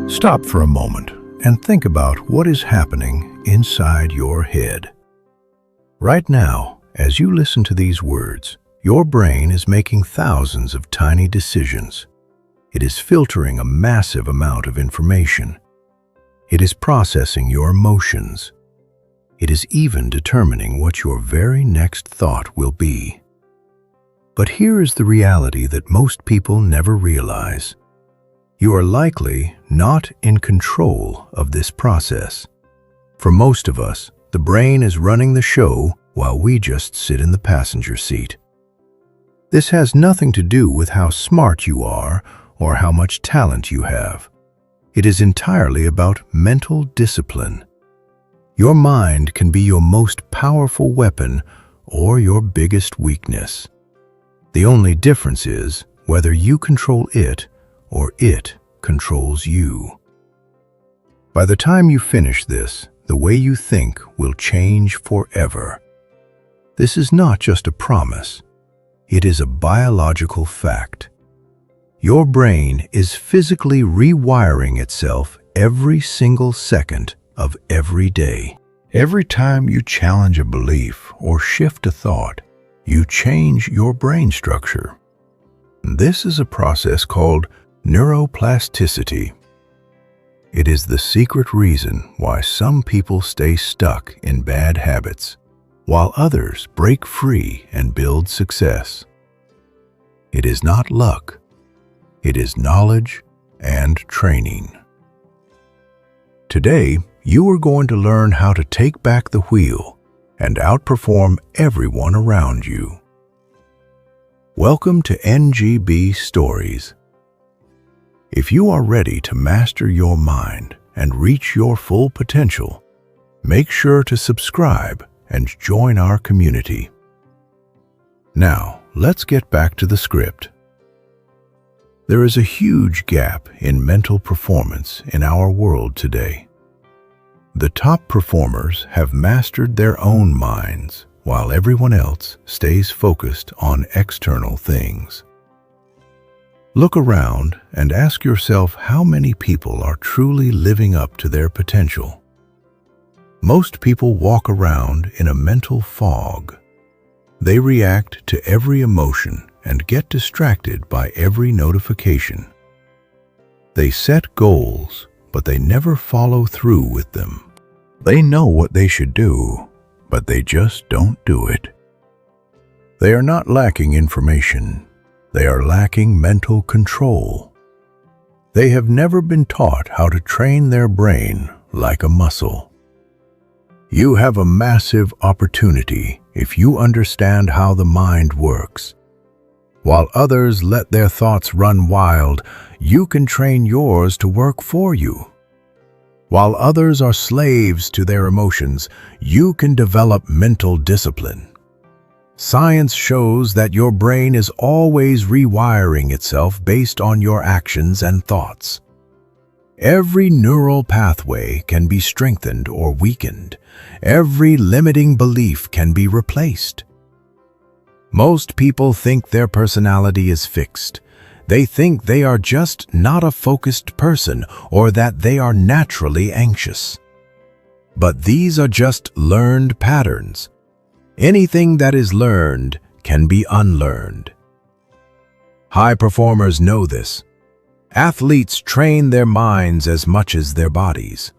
Stop for a moment and think about what is happening inside your head. Right now, as you listen to these words, your brain is making thousands of tiny decisions. It is filtering a massive amount of information. It is processing your emotions. It is even determining what your very next thought will be. But here is the reality that most people never realize. You are likely not in control of this process. For most of us, the brain is running the show while we just sit in the passenger seat. This has nothing to do with how smart you are or how much talent you have. It is entirely about mental discipline. Your mind can be your most powerful weapon or your biggest weakness. The only difference is whether you control it or it controls you. By the time you finish this, the way you think will change forever. This is not just a promise. It is a biological fact. Your brain is physically rewiring itself every single second of every day. Every time you challenge a belief or shift a thought, you change your brain structure. This is a process called neuroplasticity. It is the secret reason why some people stay stuck in bad habits, while others break free and build success. It is not luck. It is knowledge and training. Today, you are going to learn how to take back the wheel and outperform everyone around you. Welcome to NGB Stories. If you are ready to master your mind and reach your full potential, make sure to subscribe and join our community. Now, let's get back to the script. There is a huge gap in mental performance in our world today. The top performers have mastered their own minds, while everyone else stays focused on external things. Look around and ask yourself how many people are truly living up to their potential. Most people walk around in a mental fog. They react to every emotion and get distracted by every notification. They set goals, but they never follow through with them. They know what they should do, but they just don't do it. They are not lacking information. They are lacking mental control. They have never been taught how to train their brain like a muscle. You have a massive opportunity if you understand how the mind works. While others let their thoughts run wild, you can train yours to work for you. While others are slaves to their emotions, you can develop mental discipline. Science shows that your brain is always rewiring itself based on your actions and thoughts. Every neural pathway can be strengthened or weakened. Every limiting belief can be replaced. Most people think their personality is fixed. They think they are just not a focused person or that they are naturally anxious. But these are just learned patterns. Anything that is learned can be unlearned. High performers know this. Athletes train their minds as much as their bodies.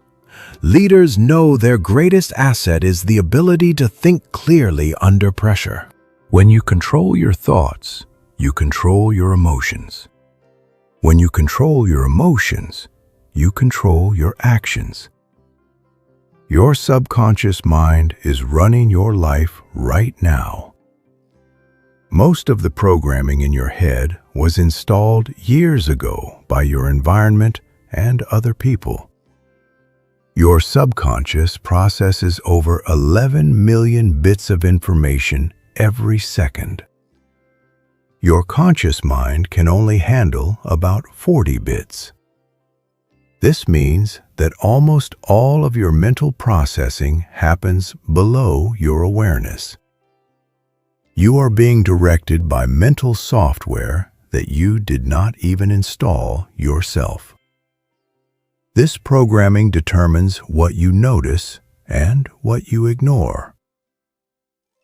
Leaders know their greatest asset is the ability to think clearly under pressure. When you control your thoughts, you control your emotions. When you control your emotions, you control your actions. Your subconscious mind is running your life right now. Most of the programming in your head was installed years ago by your environment and other people. Your subconscious processes over 11 million bits of information every second. Your conscious mind can only handle about 40 bits. This means that almost all of your mental processing happens below your awareness. You are being directed by mental software that you did not even install yourself. This programming determines what you notice and what you ignore.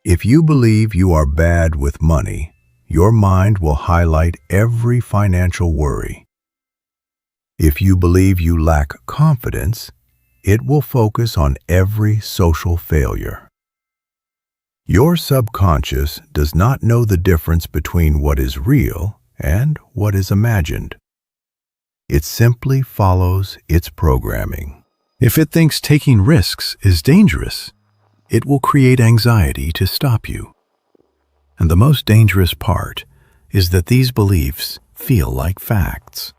If you believe you are bad with money, your mind will highlight every financial worry. If you believe you lack confidence, it will focus on every social failure. Your subconscious does not know the difference between what is real and what is imagined. It simply follows its programming. If it thinks taking risks is dangerous, it will create anxiety to stop you. And the most dangerous part is that these beliefs feel like facts.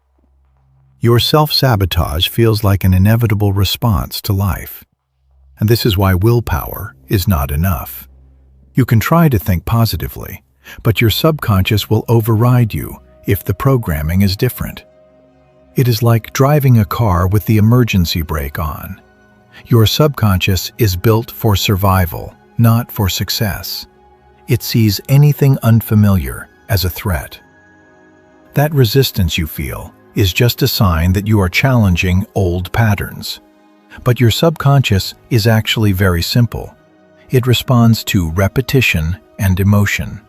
Your self-sabotage feels like an inevitable response to life. And this is why willpower is not enough. You can try to think positively, but your subconscious will override you if the programming is different. It is like driving a car with the emergency brake on. Your subconscious is built for survival, not for success. It sees anything unfamiliar as a threat. That resistance you feel is just a sign that you are challenging old patterns. But your subconscious is actually very simple. It responds to repetition and emotion.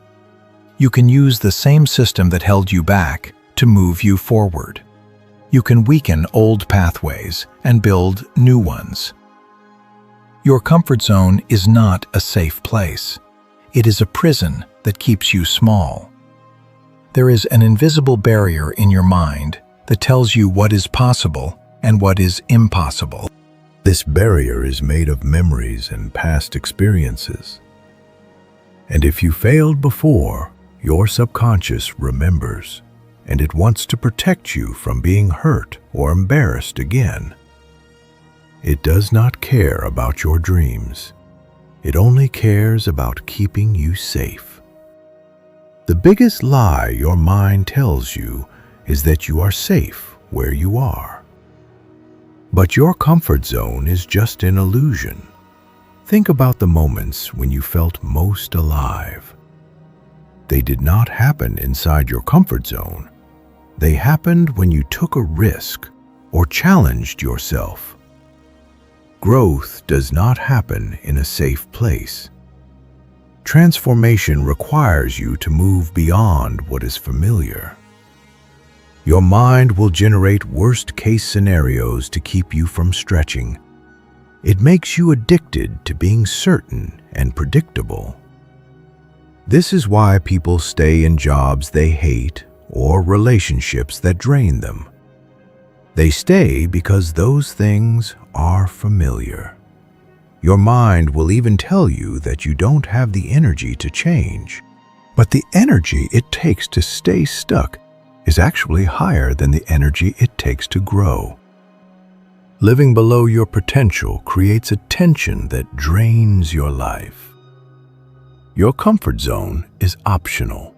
You can use the same system that held you back to move you forward. You can weaken old pathways and build new ones. Your comfort zone is not a safe place. It is a prison that keeps you small. There is an invisible barrier in your mind that tells you what is possible and what is impossible. This barrier is made of memories and past experiences. And if you failed before, your subconscious remembers, and it wants to protect you from being hurt or embarrassed again. It does not care about your dreams. It only cares about keeping you safe. The biggest lie your mind tells you is that you are safe where you are. But your comfort zone is just an illusion. Think about the moments when you felt most alive. They did not happen inside your comfort zone. They happened when you took a risk or challenged yourself. Growth does not happen in a safe place. Transformation requires you to move beyond what is familiar. Your mind will generate worst-case scenarios to keep you from stretching. It makes you addicted to being certain and predictable. This is why people stay in jobs they hate or relationships that drain them. They stay because those things are familiar. Your mind will even tell you that you don't have the energy to change. But the energy it takes to stay stuck is actually higher than the energy it takes to grow. Living below your potential creates a tension that drains your life. Your comfort zone is optional.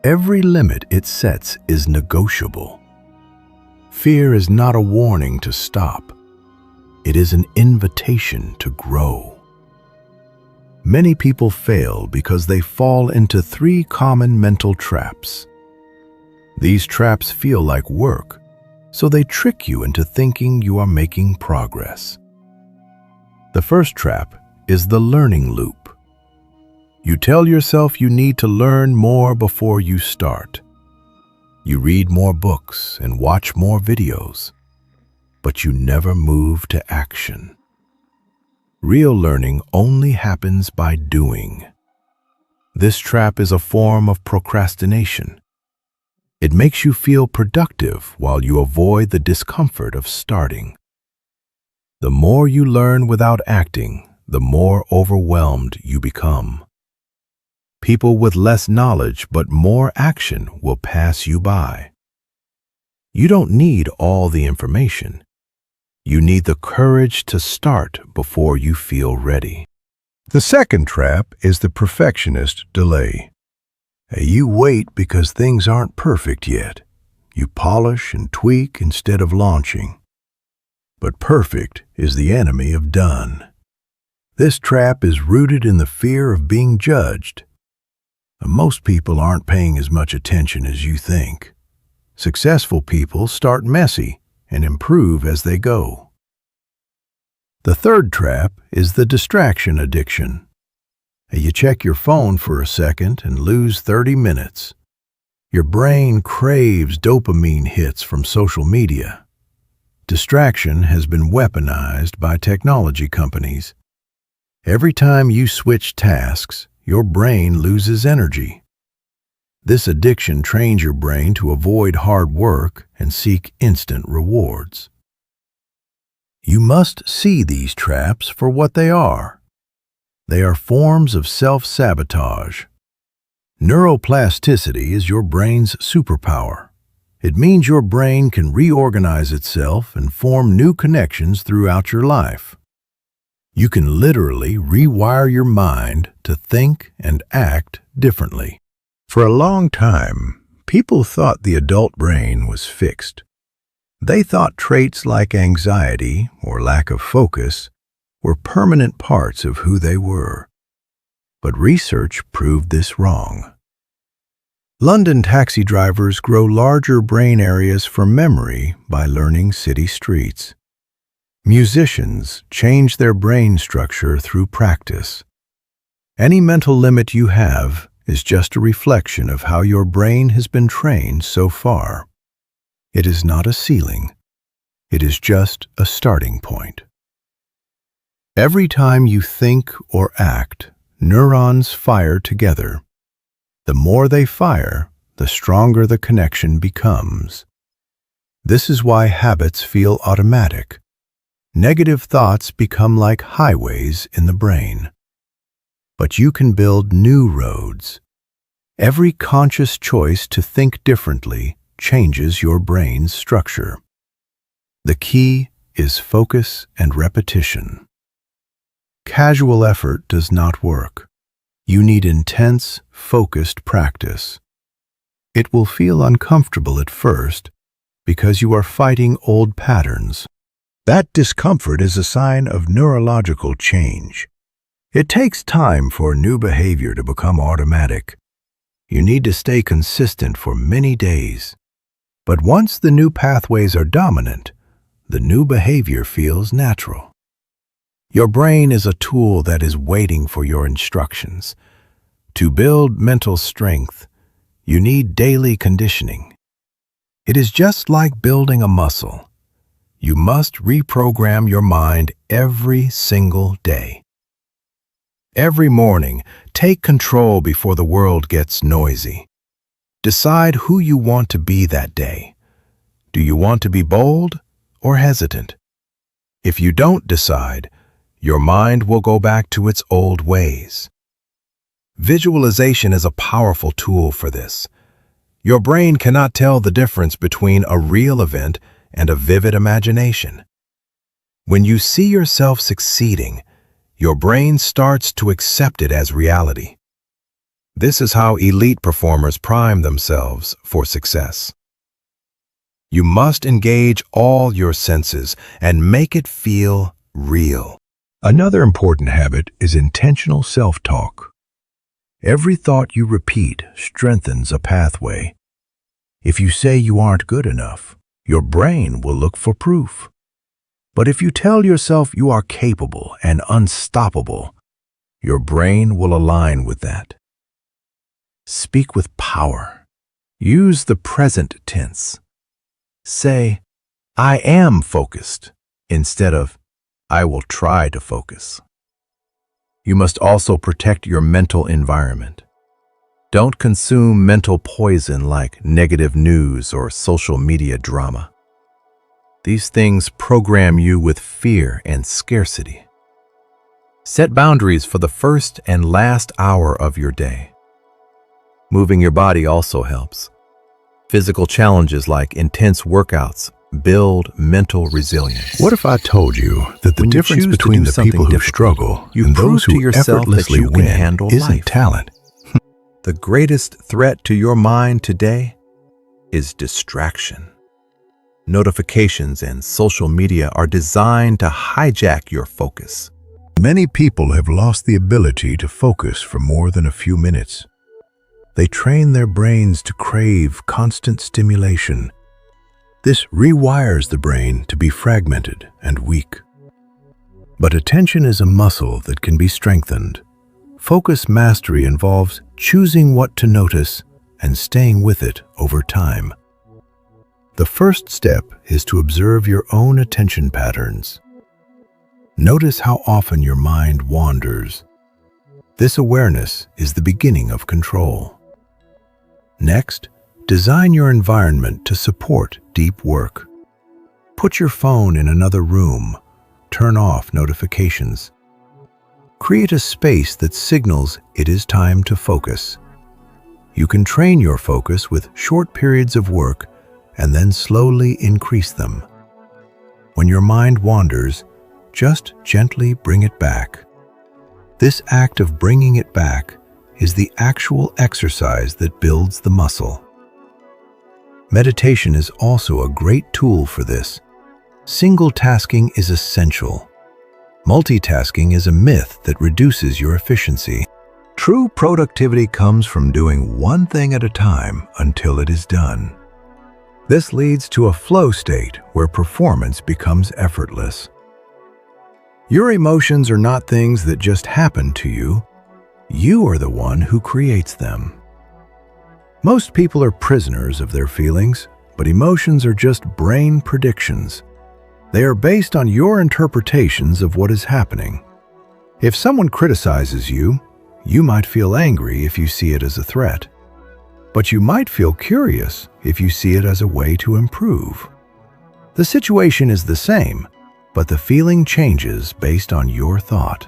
Every limit it sets is negotiable. Fear is not a warning to stop. It is an invitation to grow. Many people fail because they fall into 3 common mental traps. These traps feel like work, so they trick you into thinking you are making progress. The first trap is the learning loop. You tell yourself you need to learn more before you start. You read more books and watch more videos, but you never move to action. Real learning only happens by doing. This trap is a form of procrastination. It makes you feel productive while you avoid the discomfort of starting. The more you learn without acting, the more overwhelmed you become. People with less knowledge but more action will pass you by. You don't need all the information. You need the courage to start before you feel ready. The second trap is the perfectionist delay. You wait because things aren't perfect yet. You polish and tweak instead of launching. But perfect is the enemy of done. This trap is rooted in the fear of being judged. Most people aren't paying as much attention as you think. Successful people start messy and improve as they go. The third trap is the distraction addiction. You check your phone for a second and lose 30 minutes. Your brain craves dopamine hits from social media. Distraction has been weaponized by technology companies. Every time you switch tasks, your brain loses energy. This addiction trains your brain to avoid hard work and seek instant rewards. You must see these traps for what they are. They are forms of self-sabotage. Neuroplasticity is your brain's superpower. It means your brain can reorganize itself and form new connections throughout your life. You can literally rewire your mind to think and act differently. For a long time, people thought the adult brain was fixed. They thought traits like anxiety or lack of focus were permanent parts of who they were. But research proved this wrong. London taxi drivers grow larger brain areas for memory by learning city streets. Musicians change their brain structure through practice. Any mental limit you have is just a reflection of how your brain has been trained so far. It is not a ceiling. It is just a starting point. Every time you think or act, neurons fire together. The more they fire, the stronger the connection becomes. This is why habits feel automatic. Negative thoughts become like highways in the brain. But you can build new roads. Every conscious choice to think differently changes your brain's structure. The key is focus and repetition. Casual effort does not work. You need intense, focused practice. It will feel uncomfortable at first because you are fighting old patterns. That discomfort is a sign of neurological change. It takes time for new behavior to become automatic. You need to stay consistent for many days. But once the new pathways are dominant, the new behavior feels natural. Your brain is a tool that is waiting for your instructions. To build mental strength, you need daily conditioning. It is just like building a muscle. You must reprogram your mind every single day. Every morning, take control before the world gets noisy. Decide who you want to be that day. Do you want to be bold or hesitant? If you don't decide, your mind will go back to its old ways. Visualization is a powerful tool for this. Your brain cannot tell the difference between a real event and a vivid imagination. When you see yourself succeeding, your brain starts to accept it as reality. This is how elite performers prime themselves for success. You must engage all your senses and make it feel real. Another important habit is intentional self-talk. Every thought you repeat strengthens a pathway. If you say you aren't good enough, your brain will look for proof. But if you tell yourself you are capable and unstoppable, your brain will align with that. Speak with power. Use the present tense. Say, I am focused, instead of, I will try to focus. You must also protect your mental environment. Don't consume mental poison like negative news or social media drama. These things program you with fear and scarcity. Set boundaries for the first and last hour of your day. Moving your body also helps. Physical challenges like intense workouts build mental resilience. What if I told you that the difference between the people who struggle and those who effortlessly win isn't talent? The greatest threat to your mind today is distraction. Notifications and social media are designed to hijack your focus. Many people have lost the ability to focus for more than a few minutes. They train their brains to crave constant stimulation. This rewires the brain to be fragmented and weak. But attention is a muscle that can be strengthened. Focus mastery involves choosing what to notice and staying with it over time. The first step is to observe your own attention patterns. Notice how often your mind wanders. This awareness is the beginning of control. Next, design your environment to support deep work. Put your phone in another room. Turn off notifications. Create a space that signals it is time to focus. You can train your focus with short periods of work and then slowly increase them. When your mind wanders, just gently bring it back. This act of bringing it back is the actual exercise that builds the muscle. Meditation is also a great tool for this. Single tasking is essential. Multitasking is a myth that reduces your efficiency. True productivity comes from doing one thing at a time until it is done. This leads to a flow state where performance becomes effortless. Your emotions are not things that just happen to you. You are the one who creates them. Most people are prisoners of their feelings, but emotions are just brain predictions. They are based on your interpretations of what is happening. If someone criticizes you, you might feel angry if you see it as a threat. But you might feel curious if you see it as a way to improve. The situation is the same, but the feeling changes based on your thought.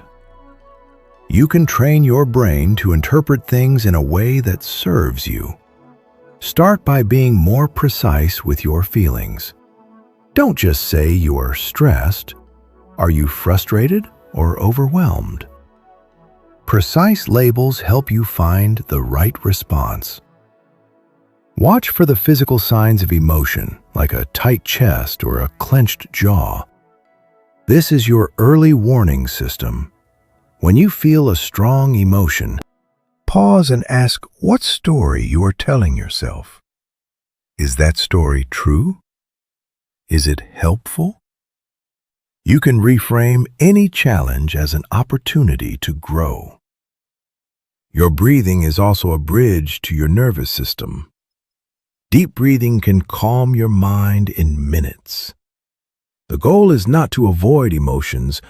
You can train your brain to interpret things in a way that serves you. Start by being more precise with your feelings. Don't just say you are stressed. Are you frustrated or overwhelmed? Precise labels help you find the right response. Watch for the physical signs of emotion, like a tight chest or a clenched jaw. This is your early warning system. When you feel a strong emotion, pause and ask what story you are telling yourself. Is that story true? Is it helpful? You can reframe any challenge as an opportunity to grow. Your breathing is also a bridge to your nervous system. Deep breathing can calm your mind in minutes. The goal is not to avoid emotions,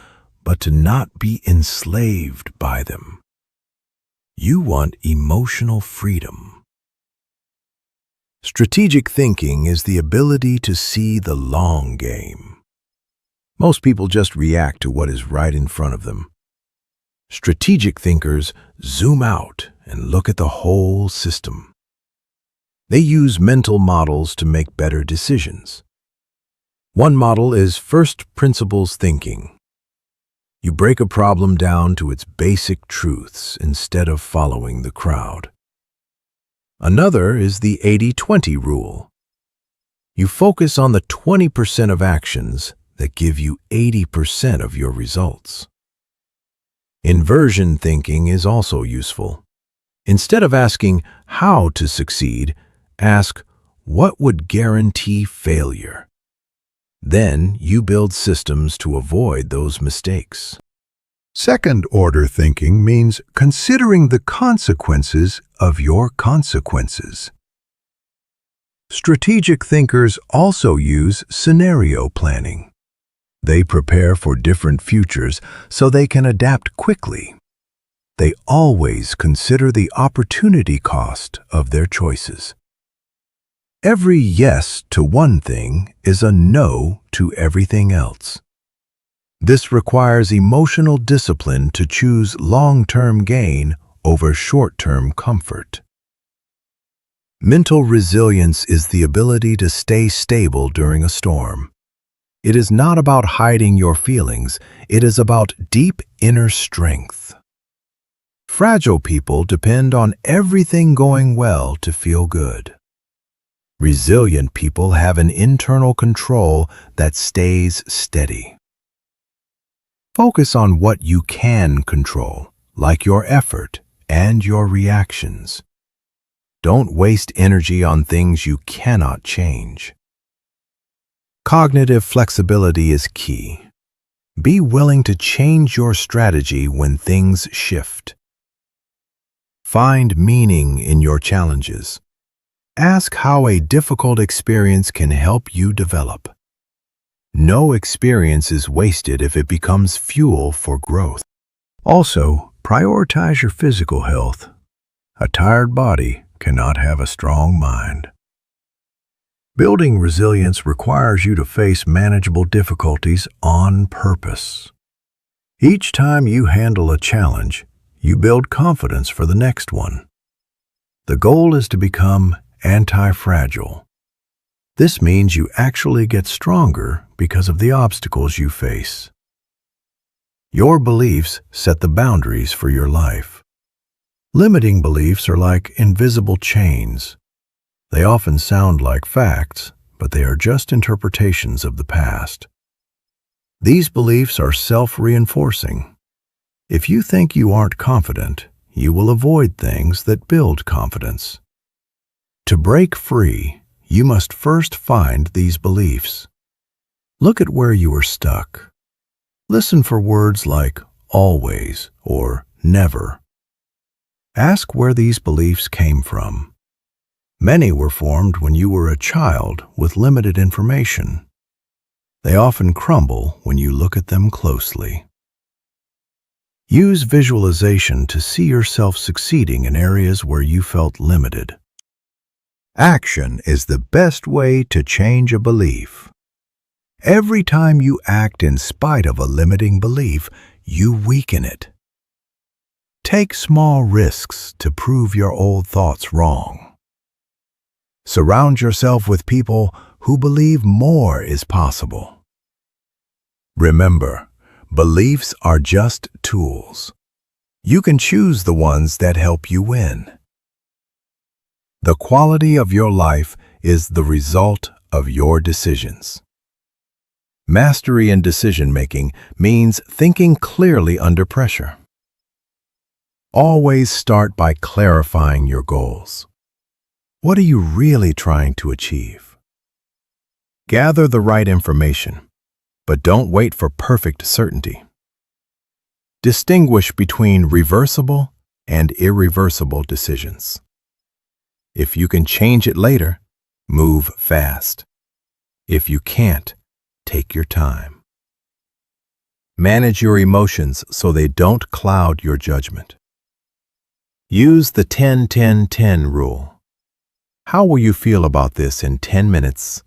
but to not be enslaved by them. You want emotional freedom. Strategic thinking is the ability to see the long game. Most people just react to what is right in front of them. Strategic thinkers zoom out and look at the whole system. They use mental models to make better decisions. One model is first principles thinking. You break a problem down to its basic truths instead of following the crowd. Another is the 80-20 rule. You focus on the 20% of actions that give you 80% of your results. Inversion thinking is also useful. Instead of asking how to succeed, ask what would guarantee failure. Then you build systems to avoid those mistakes. Second-order thinking means considering the consequences of your consequences. Strategic thinkers also use scenario planning. They prepare for different futures so they can adapt quickly. They always consider the opportunity cost of their choices. Every yes to one thing is a no to everything else. This requires emotional discipline to choose long-term gain over short-term comfort. Mental resilience is the ability to stay stable during a storm. It is not about hiding your feelings, it is about deep inner strength. Fragile people depend on everything going well to feel good. Resilient people have an internal control that stays steady. Focus on what you can control, like your effort and your reactions. Don't waste energy on things you cannot change. Cognitive flexibility is key. Be willing to change your strategy when things shift. Find meaning in your challenges. Ask how a difficult experience can help you develop. No experience is wasted if it becomes fuel for growth. Also, prioritize your physical health. A tired body cannot have a strong mind. Building resilience requires you to face manageable difficulties on purpose. Each time you handle a challenge, you build confidence for the next one. The goal is to become anti-fragile. This means you actually get stronger because of the obstacles you face. Your beliefs set the boundaries for your life. Limiting beliefs are like invisible chains. They often sound like facts, but they are just interpretations of the past. These beliefs are self-reinforcing. If you think you aren't confident, you will avoid things that build confidence. To break free, you must first find these beliefs. Look at where you are stuck. Listen for words like always or never. Ask where these beliefs came from. Many were formed when you were a child with limited information. They often crumble when you look at them closely. Use visualization to see yourself succeeding in areas where you felt limited. Action is the best way to change a belief. Every time you act in spite of a limiting belief, you weaken it. Take small risks to prove your old thoughts wrong. Surround yourself with people who believe more is possible. Remember, beliefs are just tools. You can choose the ones that help you win. The quality of your life is the result of your decisions. Mastery in decision-making means thinking clearly under pressure. Always start by clarifying your goals. What are you really trying to achieve? Gather the right information, but don't wait for perfect certainty. Distinguish between reversible and irreversible decisions. If you can change it later, move fast. If you can't, take your time. Manage your emotions so they don't cloud your judgment. Use the 10-10-10 rule. How will you feel about this in 10 minutes,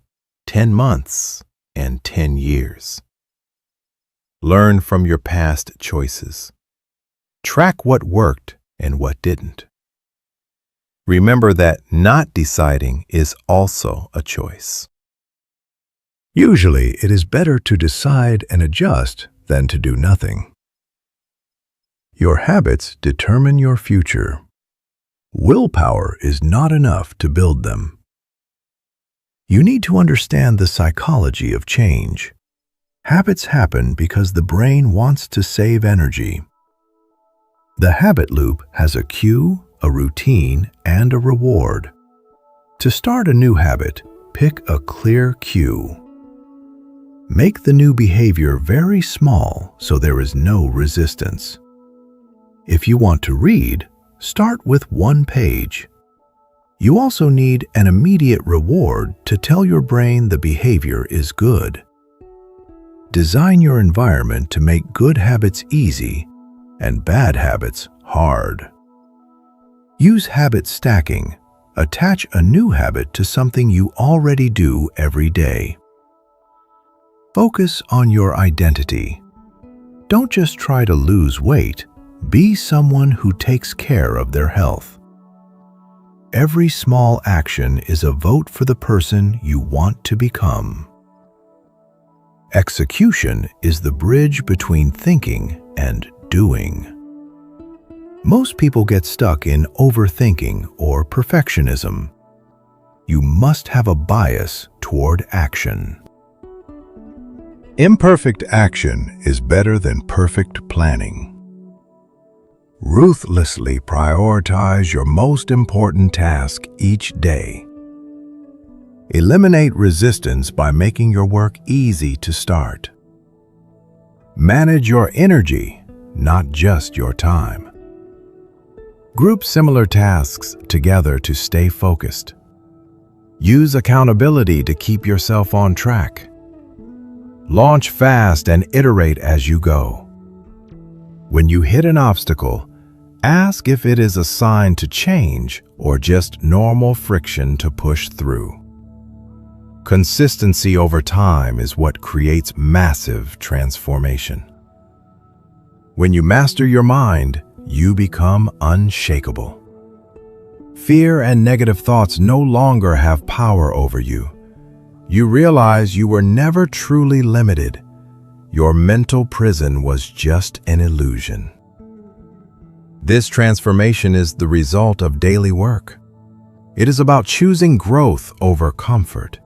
10 months, and 10 years? Learn from your past choices. Track what worked and what didn't. Remember that not deciding is also a choice. Usually, it is better to decide and adjust than to do nothing. Your habits determine your future. Willpower is not enough to build them. You need to understand the psychology of change. Habits happen because the brain wants to save energy. The habit loop has a cue, a routine, and a reward. To start a new habit, pick a clear cue. Make the new behavior very small so there is no resistance. If you want to read, start with 1 page. You also need an immediate reward to tell your brain the behavior is good. Design your environment to make good habits easy and bad habits hard. Use habit stacking. Attach a new habit to something you already do every day. Focus on your identity. Don't just try to lose weight. Be someone who takes care of their health. Every small action is a vote for the person you want to become. Execution is the bridge between thinking and doing. Most people get stuck in overthinking or perfectionism. You must have a bias toward action. Imperfect action is better than perfect planning. Ruthlessly prioritize your most important task each day. Eliminate resistance by making your work easy to start. Manage your energy, not just your time. Group similar tasks together to stay focused. Use accountability to keep yourself on track. Launch fast and iterate as you go. When you hit an obstacle, ask if it is a sign to change or just normal friction to push through. Consistency over time is what creates massive transformation. When you master your mind, you become unshakable. Fear and negative thoughts no longer have power over you. You realize you were never truly limited. Your mental prison was just an illusion. This transformation is the result of daily work. It is about choosing growth over comfort.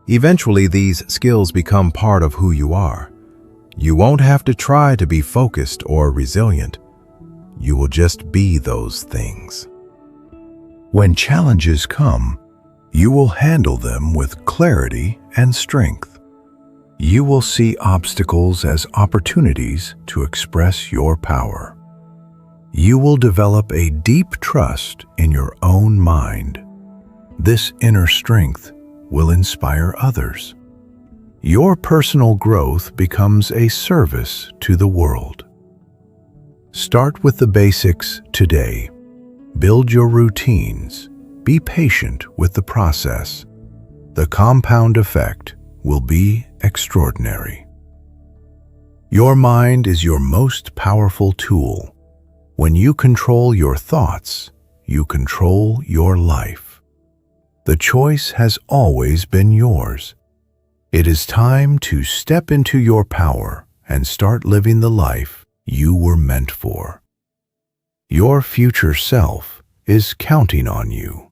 Eventually, these skills become part of who you are. You won't have to try to be focused or resilient. You will just be those things. When challenges come, you will handle them with clarity and strength. You will see obstacles as opportunities to express your power. You will develop a deep trust in your own mind. This inner strength will inspire others. Your personal growth becomes a service to the world. Start with the basics today. Build your routines. Be patient with the process. The compound effect will be extraordinary. Your mind is your most powerful tool. When you control your thoughts, you control your life. The choice has always been yours. It is time to step into your power and start living the life you were meant for. Your future self is counting on you.